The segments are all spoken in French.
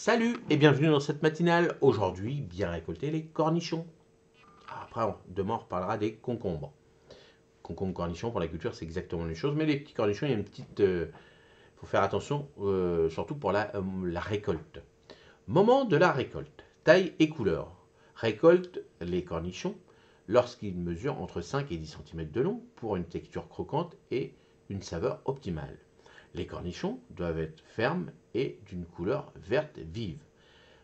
Salut et bienvenue dans cette matinale. Aujourd'hui, bien récolter les cornichons. Après, demain, on reparlera des concombres. Concombres, cornichons, pour la culture, c'est exactement la même chose. Mais les petits cornichons, il y a une petite... faut faire attention, surtout pour la récolte. Moment de la récolte. Taille et couleur. Récolte les cornichons lorsqu'ils mesurent entre 5 et 10 cm de long pour une texture croquante et une saveur optimale. Les cornichons doivent être fermes et d'une couleur verte vive.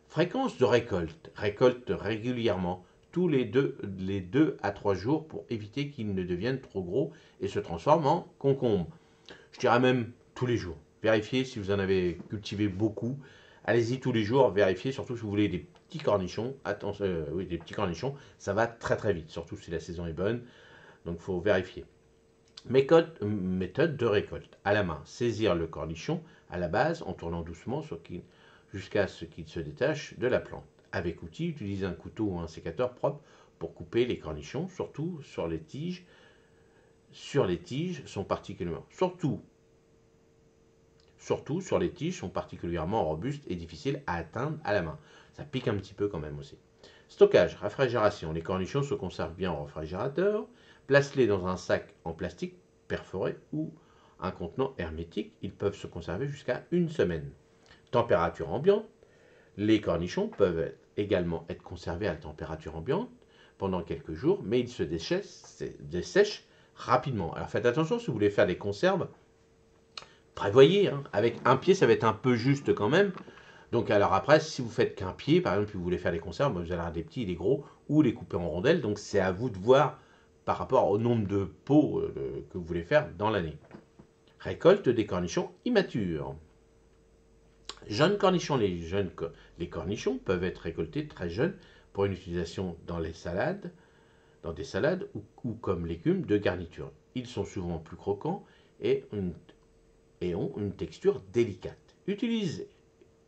Fréquence de récolte. Récolte régulièrement, tous les 2 à 3 jours pour éviter qu'ils ne deviennent trop gros et se transforment en concombre. Je dirais même tous les jours. Vérifiez si vous en avez cultivé beaucoup. Allez-y tous les jours, vérifiez, surtout si vous voulez des petits cornichons. Attention, oui, des petits cornichons, ça va très très vite, surtout si la saison est bonne. Donc il faut vérifier. Méthode de récolte. À la main, saisir le cornichon à la base en tournant doucement jusqu'à ce qu'il se détache de la plante. Avec outil, utilisez un couteau ou un sécateur propre pour couper les cornichons, surtout sur les tiges. Sur les tiges sont particulièrement, surtout sur les tiges sont particulièrement robustes et difficiles à atteindre à la main. Ça pique un petit peu quand même aussi. Stockage, réfrigération. Les cornichons se conservent bien au réfrigérateur. Place-les dans un sac en plastique perforé ou un contenant hermétique. Ils peuvent se conserver jusqu'à une semaine. Température ambiante. Les cornichons peuvent également être conservés à la température ambiante pendant quelques jours, mais ils se dessèchent rapidement. Alors faites attention si vous voulez faire des conserves. Prévoyez, hein, avec un pied ça va être un peu juste quand même. Donc alors après, si vous faites qu'un pied, par exemple, si vous voulez faire des conserves, vous allez avoir des petits et des gros, ou les couper en rondelles. Donc c'est à vous de voir par rapport au nombre de pots que vous voulez faire dans l'année. Récolte des cornichons immatures. Jeunes cornichons, les cornichons peuvent être récoltés très jeunes pour une utilisation dans des salades ou comme légumes de garniture. Ils sont souvent plus croquants et ont une texture délicate.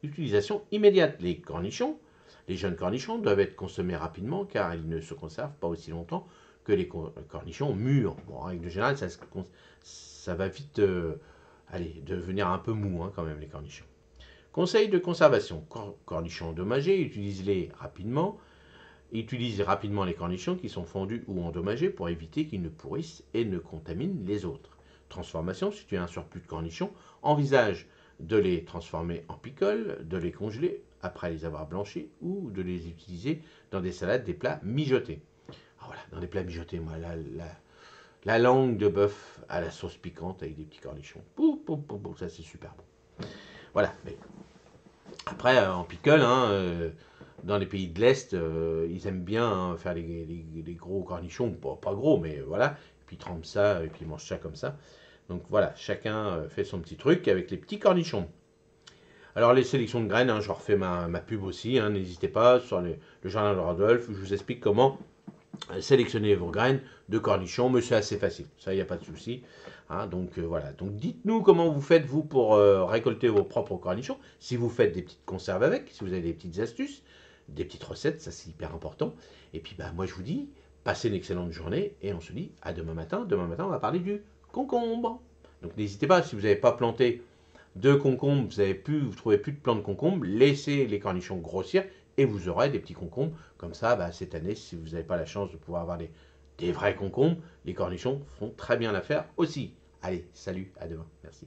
Utilisation immédiate. Les jeunes cornichons doivent être consommés rapidement car ils ne se conservent pas aussi longtemps que les cornichons mûrs. Bon, en règle générale, ça va vite devenir un peu mou quand même, les cornichons. Conseil de conservation. Cornichons endommagés, utilisez rapidement les cornichons qui sont fondus ou endommagés pour éviter qu'ils ne pourrissent et ne contaminent les autres. Transformation, si tu as un surplus de cornichons, envisage de les transformer en pickles, de les congeler après les avoir blanchis ou de les utiliser dans des salades, des plats mijotés. Alors voilà, dans les plats mijotés, moi, la langue de bœuf à la sauce piquante avec des petits cornichons. Ça c'est super bon. Voilà, mais après en pickle, dans les pays de l'Est, ils aiment bien faire les gros cornichons, pas gros, mais voilà, et puis ils trempent ça, et puis ils mangent ça comme ça. Donc voilà, chacun fait son petit truc avec les petits cornichons. Alors les sélections de graines, je refais ma pub aussi, n'hésitez pas sur le jardin de Rodolphe, je vous explique comment sélectionner vos graines de cornichons, mais c'est assez facile, ça il n'y a pas de souci. Donc voilà, donc dites-nous comment vous faites vous pour récolter vos propres cornichons, si vous faites des petites conserves avec, si vous avez des petites astuces, des petites recettes, ça c'est hyper important. Et puis moi je vous dis, passez une excellente journée et on se dit à demain matin. Demain matin on va parler du concombre. Donc n'hésitez pas, si vous n'avez pas planté de concombres, vous trouvez plus de plants de concombres, laissez les cornichons grossir et vous aurez des petits concombres. Comme ça, cette année, si vous n'avez pas la chance de pouvoir avoir des vrais concombres, les cornichons font très bien l'affaire aussi. Allez, salut, à demain, merci.